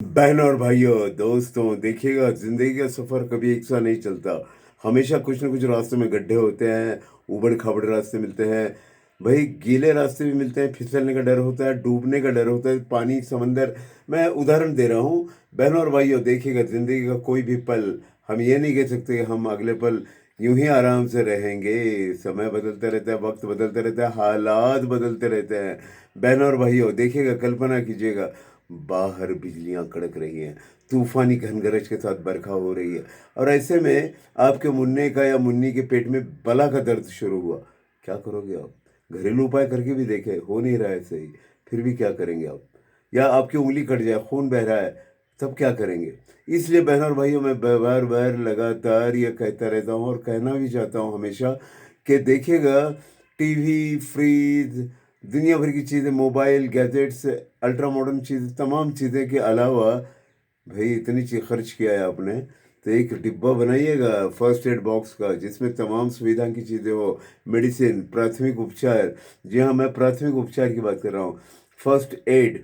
बहनों और भाइयों, दोस्तों, देखिएगा, ज़िंदगी का सफ़र कभी एक सा नहीं चलता। हमेशा कुछ ना कुछ रास्ते में गड्ढे होते हैं, ऊबड़-खाबड़ रास्ते मिलते हैं। भई गीले रास्ते भी मिलते हैं, फिसलने का डर होता है, डूबने का डर होता है, पानी, समंदर। मैं उदाहरण दे रहा हूँ। बहनों और भाइयों, देखिएगा, ज़िंदगी का कोई भी पल हम ये नहीं कह सकते कि हम अगले पल यूँ ही आराम से रहेंगे। समय बदलता रहता है, वक़्त बदलता रहता है, हालात बदलते रहते हैं। बहनों और भाइयों, देखिएगा, कल्पना कीजिएगा, बाहर बिजलियां कड़क रही हैं, तूफानी घनगरज के साथ बरखा हो रही है, और ऐसे में आपके मुन्ने का या मुन्नी के पेट में बला का दर्द शुरू हुआ। क्या करोगे आप? घरेलू उपाय करके भी देखे, हो नहीं रहा है सही, फिर भी क्या करेंगे आप? या आपकी उंगली कट जाए, खून बह रहा है, तब क्या करेंगे? इसलिए बहनों और भाइयों, मैं बार बार लगातार ये कहता रहता हूँ और कहना भी चाहता हूँ हमेशा कि देखिएगा, टीवी, फ्रिज, दुनिया भर की चीज़ें, मोबाइल, गैजेट्स, अल्ट्रा मॉडर्न चीज़, तमाम चीज़ें के अलावा, भई इतनी चीज़ खर्च किया है आपने, तो एक डिब्बा बनाइएगा फर्स्ट एड बॉक्स का, जिसमें तमाम सुविधा की चीज़ें हो, मेडिसिन, प्राथमिक उपचार। जी हाँ, मैं प्राथमिक उपचार की बात कर रहा हूँ। फर्स्ट एड,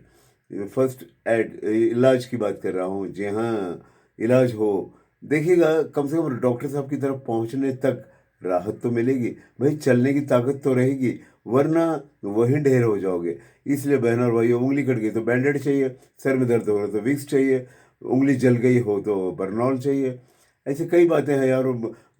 फर्स्ट एड इलाज की बात कर रहा हूँ। जी हाँ, इलाज हो। देखिएगा, कम से कम डॉक्टर साहब की तरफ पहुँचने तक राहत तो मिलेगी, भई चलने की ताकत तो रहेगी, वरना वहीं ढेर हो जाओगे। इसलिए बहनों और भाइयों, उँगली कट गई तो बैंडेड चाहिए, सर में दर्द हो रहा है तो विक्स चाहिए, उँगली जल गई हो तो बरनॉल चाहिए। ऐसी कई बातें हैं यार।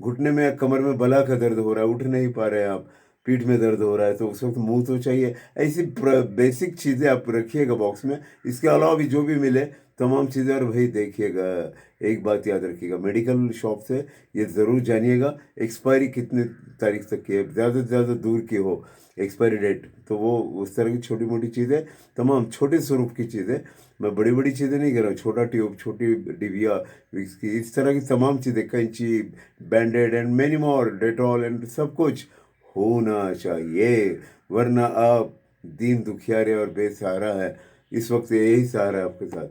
घुटने में या कमर में बला का दर्द हो रहा है, उठ नहीं पा रहे हैं आप, पीठ में दर्द हो रहा है, तो उस वक़्त मुँह तो चाहिए। ऐसी बेसिक चीज़ें आप रखिएगा बॉक्स में। इसके अलावा भी जो भी मिले तमाम चीज़ें। और भाई देखिएगा, एक बात याद रखिएगा, मेडिकल शॉप से ये ज़रूर जानिएगा एक्सपायरी कितने तारीख तक की है, ज़्यादा से ज़्यादा दूर की हो एक्सपायरी डेट, तो वो उस तरह की छोटी-मोटी चीज़ें, तमाम छोटे स्वरूप की चीज़ें, मैं बड़ी-बड़ी चीज़ें नहीं कह रहा हूँ, छोटा ट्यूब, छोटी डिबिया, विक्स की, इस तरह की तमाम चीज़ें, कैंची, bandaid and many more, Dettol and सब कुछ होना चाहिए, वरना आप दीन दुखियारे और बेसहारा हैं। इस वक़्त यही सहारा है आपके साथ।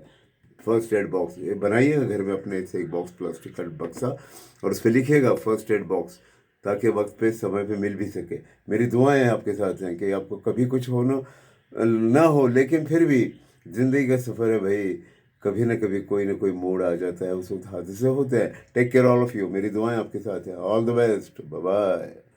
फर्स्ट एड बॉक्स ये बनाइएगा घर में अपने से, एक बॉक्स, प्लास्टिक का बक्सा, और उस पे लिखिएगा फर्स्ट एड बॉक्स, ताकि वक्त पे समय पे मिल भी सके। मेरी दुआएं आपके साथ हैं कि आपको कभी कुछ होना ना हो, लेकिन फिर भी ज़िंदगी का सफ़र है भाई, कभी ना कभी कोई ना कोई मोड़ आ जाता है, उस वक्त हादसे होते हैं। Take care all of you. मेरी दुआएं आपके साथ हैं। All the best. Bye bye.